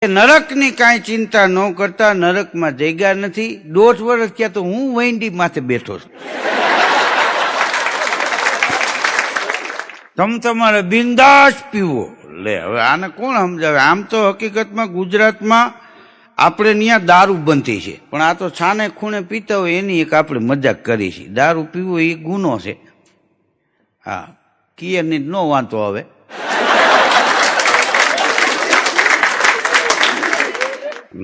નરકની કાંઈ ચિંતા ન કરતા, નરકમાં જગ્યા નથી. 1.5 વર્ષ થયા તો હું વૈંડી માથે બેઠો છું. તમારે બિંદાસ પીવો. લે હવે આને કોણ સમજાવે? આમ તો હકીકતમાં ગુજરાતમાં આપણે ત્યાં દારૂ બનતી છે, પણ આ તો છાને ખૂણે પીતા હોય એની એક આપણે મજાક કરી છે. દારૂ પીવો એ ગુનો છે. હા, કિયરની નો વાંધો આવે.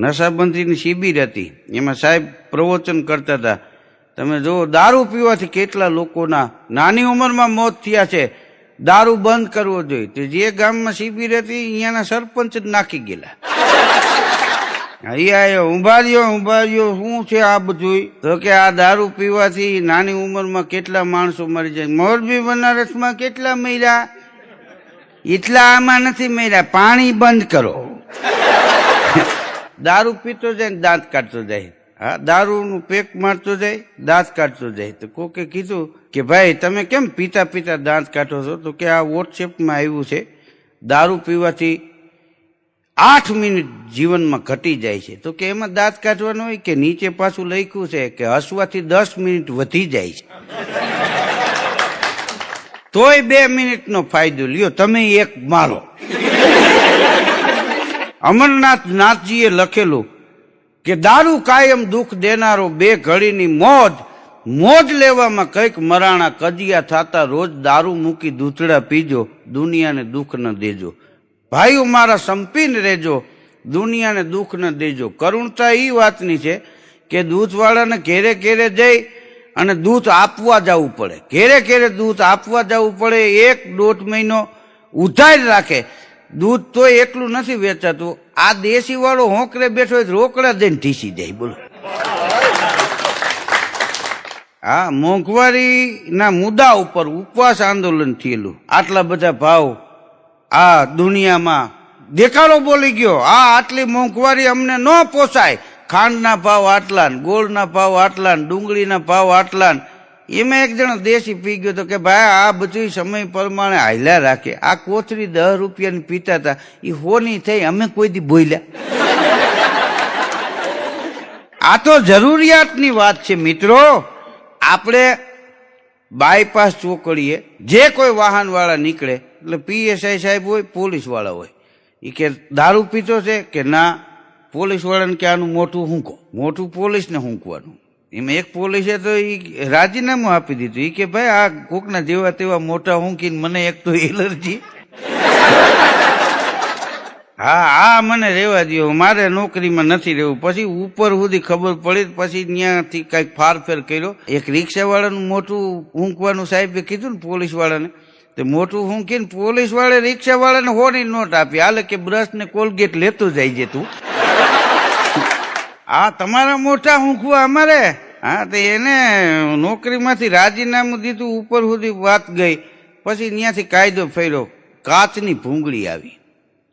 નશાબંધીની શિબિર હતી, એમાં સાહેબ પ્રવચન કરતા હતા. તમે જુઓ, દારૂ પીવાથી કેટલા લોકોના નાની ઉંમરમાં મોત થયા છે. દારૂ બંધ કરવો જોઈએ. તો જે ગામમાં શિબિર હતી અહીંયાના સરપંચ જ નાખી ગયેલા. અહીંયા ઉભા રહ્યો, શું છે આ બધું? તો કે આ દારૂ પીવાથી નાની ઉંમરમાં કેટલા માણસો મરી જાય. મોરબી બનારસમાં કેટલા મર્યા? એટલા આમાં નથી મર્યા. પાણી બંધ કરો. દારૂ પીતો જાય ને દાંત કાઢતો જાય. હા, દારૂનું પેક મારતો જાય, દાંત કાઢતો જાય. તો કોકે કીધું કે ભાઈ તમે કેમ પીતા પીતા દાંત કાઢો છો? તો કે આ વોટ્સએપમાં આવ્યું છે, દારૂ પીવાથી 8 મિનિટ જીવનમાં ઘટી જાય છે. તો કે એમાં દાંત કાઢવાનું હોય કે નીચે પાછું લખ્યું છે કે હસવાથી 10 મિનિટ વધી જાય છે. તોય 2 મિનિટનો ફાયદો લ્યો, તમે એક મારો. અમરનાથ નાથજીએ લખેલું કે દારૂ કાયમ દુઃખ દેનારો, 2 ઘડીની મોજ. મોજ લેવામાં કંઈક મરાણા કજિયા થાતા, રોજ દારૂ મૂકી દૂધડા પીજો, દુનિયાને દુઃખ ન દેજો. ભાઈઓ મારા સંપીને રહેજો, દુનિયાને દુઃખ ન દેજો. કરુણતા એ વાતની છે કે દૂધવાળાને ઘેરે ઘેરે જઈ અને દૂધ આપવા જવું પડે. ઘેરે ઘેરે દૂધ આપવા જવું પડે. 1-1.5 મહિનો ઉધાર રાખે. દૂધ તો એકલું નથી વેચાતું. આ દેશી વાળો હોંકરે બેઠો હોય રોકડા દઈને ઢીસી જાય. બોલો. હા, મોંઘવારીના મુદ્દા ઉપર ઉપવાસ આંદોલન થયેલું. આટલા બધા ભાવ આ દુનિયામાં દેખાડો બોલી ગયો. આટલી મોંઘવારી અમને ન પોસાય. ખાંડના ભાવ આટલા, ગોળના ભાવ આટલા, ડુંગળીના ભાવ આટલા. એમાં એક જણો દેશી પી ગયો તો કે ભાઈ આ બધું સમય પ્રમાણે હાલ્યા રાખે. આ કોથળી 10 રૂપિયાની પીતા હતા, એ હોની થઈ. અમે કોઈ દી બોલ્યા? આ તો જરૂરિયાતની વાત છે મિત્રો. આપણે બાયપાસ ચોકડીએ જે કોઈ વાહન વાળા નીકળે એટલે PSI સાહેબ હોય, પોલીસ વાળા હોય. એ કે દારૂ પીતો છે કે ના, પોલીસ વાળાને કે આનું મોટું હુંકો. મોટું પોલીસને હુંકવાનું. એમાં એક પોલીસે તો એ રાજીનામું આપી દીધું. એ કે ભાઈ આ કોકના જેવા તેવા મોટા હુંકીને મને એક તો એલર્જી. હા, મને રહેવા દો, મારે નોકરીમાં નથી રહેવું. પછી ઉપર સુધી ખબર પડી, પછી ત્યાંથી કઈક ફારફેર કર્યો. એક રિક્ષા વાળાનું મોટું ઊંઘવાનું સાહેબે કીધું ને પોલીસ વાળાને, તો મોટું ઊંઘીને પોલીસ વાળા રિક્ષા વાળાને 100ની નોટ આપી. હાલે કે બ્રશ ને કોલગેટ લેતો જાય છે તું. આ તમારા મોટા ઊંઘવા અમારે. હા, તો એને નોકરીમાંથી રાજીનામું દીધું. ઉપર સુધી વાત ગઈ. પછી ત્યાંથી કાયદો ફેર્યો, કાચની ભૂંગળી આવી.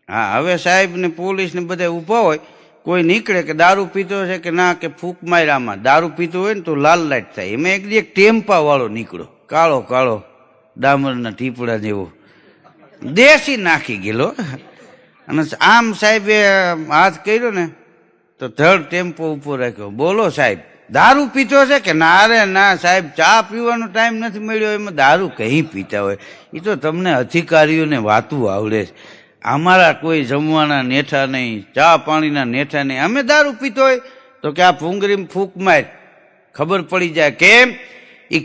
હા, હવે સાહેબ ને પોલીસ ને બધા ઊભા હોય, કોઈ નીકળે કે દારૂ પીતો છે કે ના, કે ફૂંક માર્યામાં. દારૂ પીતો હોય ને તો લાલ લાઈટ થાય. એમાં એક ટેમ્પા વાળો નીકળ્યો, કાળો કાળો ડામરના ટીપડા જેવો, દેશી નાખી ગયેલો. અને આમ સાહેબે હાથ કર્યો ને તો ધડ ટેમ્પો ઉપર રાખ્યો. બોલો સાહેબ, દારૂ પીતો છે કે ના? અરે ના સાહેબ, ચા પીવાનો ટાઈમ નથી મળ્યો. એમાં દારૂ કहीं પીતા હોય? એ તો તમને અધિકારીઓને વાતું આવડે છે. અમારા કોઈ જમવાના નેઠા નહીં, ચા પાણીના નેઠા નહીં. અમે દારૂ પીતો હોય તો કે આ ભૂંગળીમાં ફૂંક માર, ખબર પડી જાય. કેમ? એ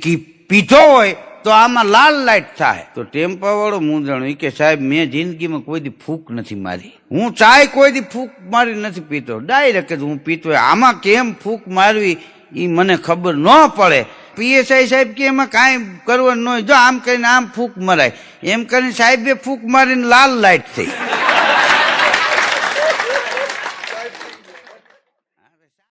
પીતો હોય તો આમાં લાલ લાઈટ થાય. તો ટેમ્પા વાળો મૂંઝાણો. એ કે સાહેબ, મેં જિંદગીમાં કોઈ દી ફૂંક નથી મારી. હું ચાય કોઈ દી ફૂંક મારી નથી પીતો. ડાયરેક્ટ જ હું પીતો હોય. આમાં કેમ ફૂંક મારવી એ મને ખબર ન પડે. PSI સાહેબ કે એમાં કાંઈ કરવાનું ન હોય, જો આમ કરીને આમ ફૂંક મરાય. એમ કરીને સાહેબે ફૂંક મારીને લાલ લાઈટ થઈ.